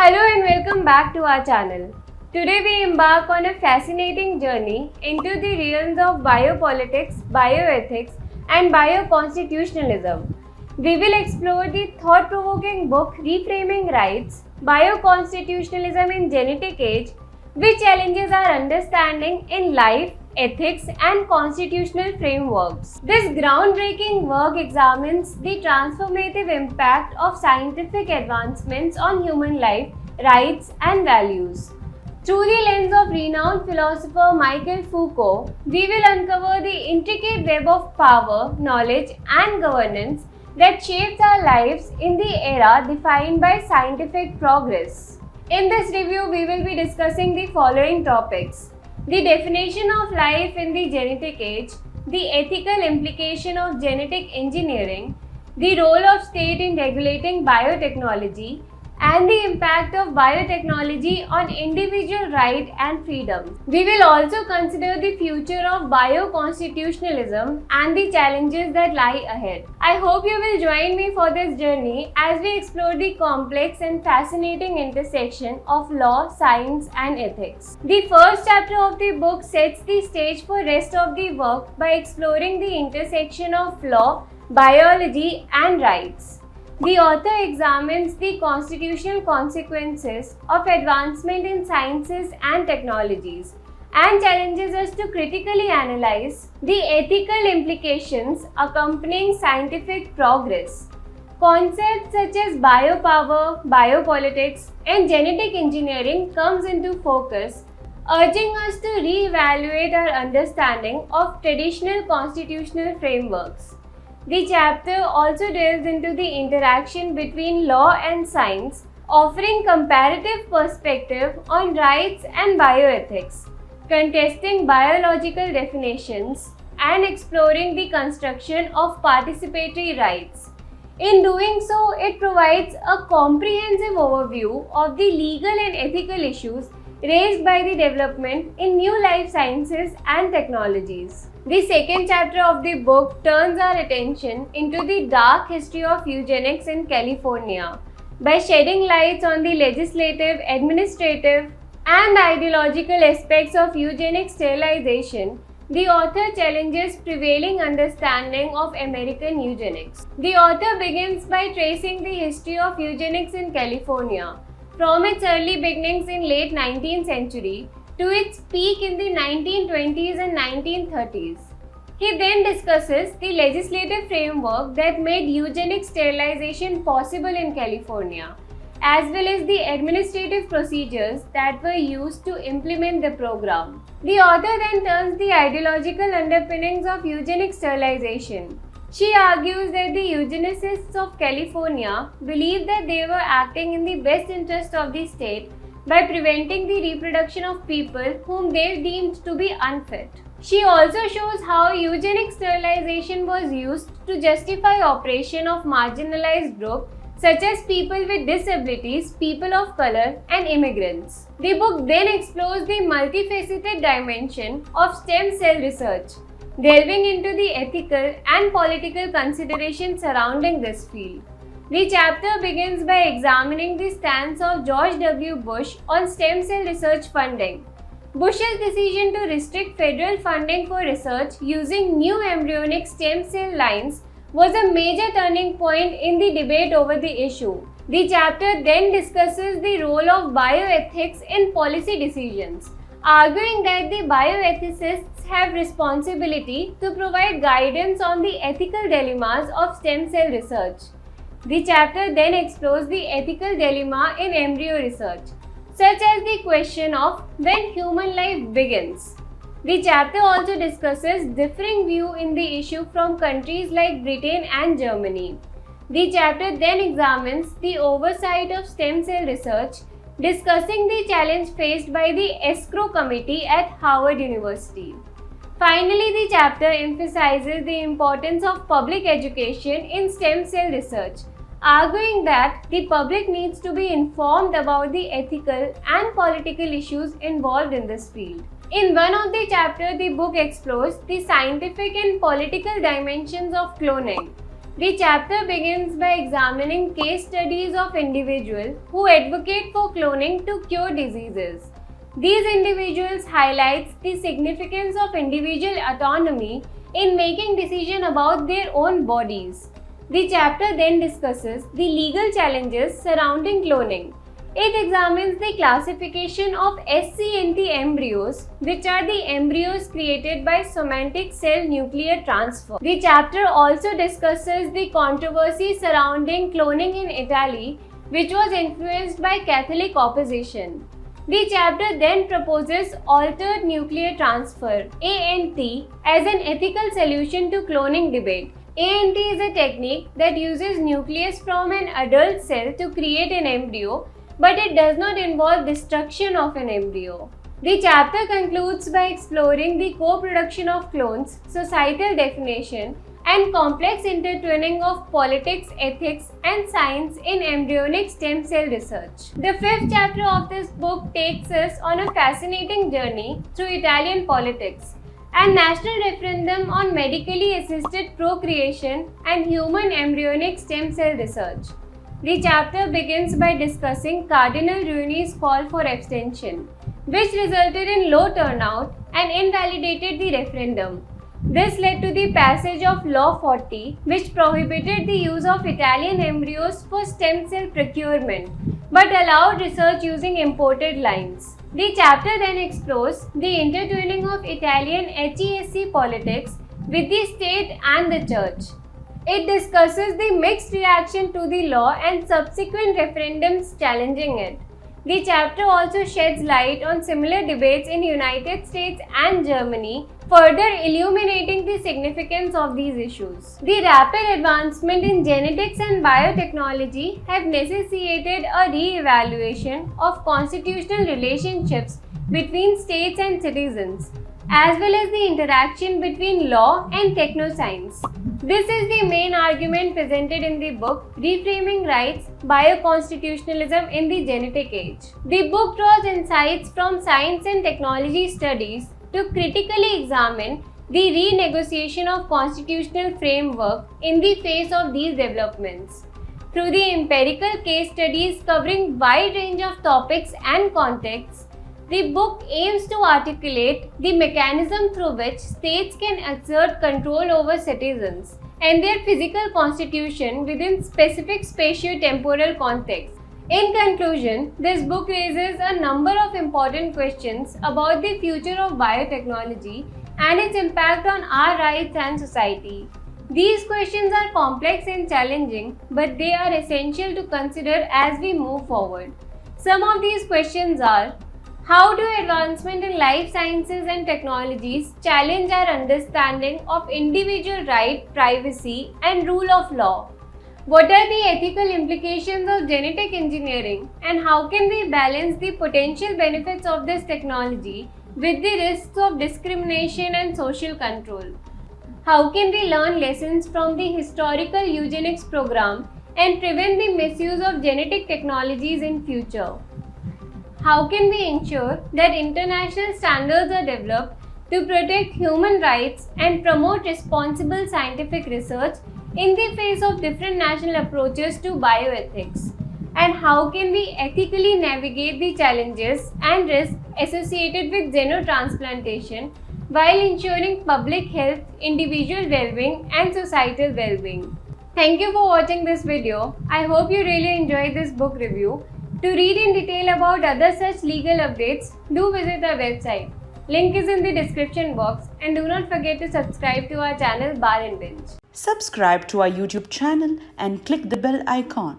Hello and welcome back to our channel. Today we embark on a fascinating journey into the realms of biopolitics, bioethics and bioconstitutionalism. We will explore the thought-provoking book Reframing Rights, Bioconstitutionalism in Genetic Age, which challenges our understanding in life, ethics and constitutional frameworks. This groundbreaking work examines the transformative impact of scientific advancements on human life, rights and values. Through the lens of renowned philosopher Michel Foucault, we will uncover the intricate web of power, knowledge and governance that shapes our lives in the era defined by scientific progress. In this review, we will be discussing the following topics: the definition of life in the genetic age, the ethical implication of genetic engineering, the role of state in regulating biotechnology, and the impact of biotechnology on individual right and freedom. We will also consider the future of bioconstitutionalism and the challenges that lie ahead. I hope you will join me for this journey as we explore the complex and fascinating intersection of law, science and ethics. The first chapter of the book sets the stage for rest of the work by exploring the intersection of law, biology and rights. The author examines the constitutional consequences of advancement in sciences and technologies and challenges us to critically analyze the ethical implications accompanying scientific progress. Concepts such as biopower, biopolitics, and genetic engineering comes into focus, urging us to re-evaluate our understanding of traditional constitutional frameworks. The chapter also delves into the interaction between law and science, offering comparative perspective on rights and bioethics, contesting biological definitions, and exploring the construction of participatory rights. In doing so, it provides a comprehensive overview of the legal and ethical issues raised by the development in new life sciences and technologies. The second chapter of the book turns our attention into the dark history of eugenics in California by shedding light on the legislative, administrative, and ideological aspects of eugenic sterilization. The author challenges prevailing understanding of American eugenics. The author begins by tracing the history of eugenics in California, from its early beginnings in late 19th century to its peak in the 1920s and 1930s. He then discusses the legislative framework that made eugenic sterilization possible in California, as well as the administrative procedures that were used to implement the program. The author then turns the ideological underpinnings of eugenic sterilization. She argues that the eugenicists of California believed that they were acting in the best interest of the state by preventing the reproduction of people whom they deemed to be unfit. She also shows how eugenic sterilization was used to justify oppression of marginalized groups such as people with disabilities, people of color, and immigrants. The book then explores the multifaceted dimension of stem cell research, delving into the ethical and political considerations surrounding this field. The chapter begins by examining the stance of George W. Bush on stem cell research funding. Bush's decision to restrict federal funding for research using new embryonic stem cell lines was a major turning point in the debate over the issue. The chapter then discusses the role of bioethics in policy decisions, arguing that the bioethicists have responsibility to provide guidance on the ethical dilemmas of stem cell research. The chapter then explores the ethical dilemma in embryo research, such as the question of when human life begins. The chapter also discusses differing views in the issue from countries like Britain and Germany. The chapter then examines the oversight of stem cell research, discussing the challenge faced by the escrow committee at Harvard University. Finally, the chapter emphasizes the importance of public education in stem cell research, arguing that the public needs to be informed about the ethical and political issues involved in this field. In one of the chapters, the book explores the scientific and political dimensions of cloning. The chapter begins by examining case studies of individuals who advocate for cloning to cure diseases. These individuals highlight the significance of individual autonomy in making decisions about their own bodies. The chapter then discusses the legal challenges surrounding cloning. It examines the classification of SCNT embryos, which are the embryos created by somatic cell nuclear transfer. The chapter also discusses the controversy surrounding cloning in Italy, which was influenced by Catholic opposition. The chapter then proposes altered nuclear transfer (ANT) as an ethical solution to cloning debate. ANT is a technique that uses nucleus from an adult cell to create an embryo, but it does not involve destruction of an embryo. The chapter concludes by exploring the co-production of clones, societal definition, and complex intertwining of politics, ethics, and science in embryonic stem cell research. The fifth chapter of this book takes us on a fascinating journey through Italian politics and national referendum on medically assisted procreation and human embryonic stem cell research. The chapter begins by discussing Cardinal Ruini's call for abstention, which resulted in low turnout and invalidated the referendum. This led to the passage of Law 40, which prohibited the use of Italian embryos for stem cell procurement, but allowed research using imported lines. The chapter then explores the intertwining of Italian HESC politics with the state and the church. It discusses the mixed reaction to the law and subsequent referendums challenging it. The chapter also sheds light on similar debates in United States and Germany, further illuminating the significance of these issues. The rapid advancement in genetics and biotechnology have necessitated a re-evaluation of constitutional relationships between states and citizens, as well as the interaction between law and technoscience. This is the main argument presented in the book Reframing Rights, Bioconstitutionalism in the Genetic Age. The book draws insights from science and technology studies to critically examine the renegotiation of constitutional framework in the face of these developments. Through the empirical case studies covering wide range of topics and contexts, the book aims to articulate the mechanism through which states can exert control over citizens and their physical constitution within specific spatio-temporal contexts. In conclusion, this book raises a number of important questions about the future of biotechnology and its impact on our rights and society. These questions are complex and challenging, but they are essential to consider as we move forward. Some of these questions are: how do advancement in life sciences and technologies challenge our understanding of individual right, privacy, and rule of law? What are the ethical implications of genetic engineering, and how can we balance the potential benefits of this technology with the risks of discrimination and social control? How can we learn lessons from the historical eugenics program and prevent the misuse of genetic technologies in future? How can we ensure that international standards are developed to protect human rights and promote responsible scientific research in the face of different national approaches to bioethics? And how can we ethically navigate the challenges and risks associated with xenotransplantation while ensuring public health, individual well-being, and societal well-being? Thank you for watching this video. I hope you really enjoyed this book review. To read in detail about other such legal updates, do visit our website. Link is in the description box, and do not forget to subscribe to our channel Bar and Binge. Subscribe to our YouTube channel and click the bell icon.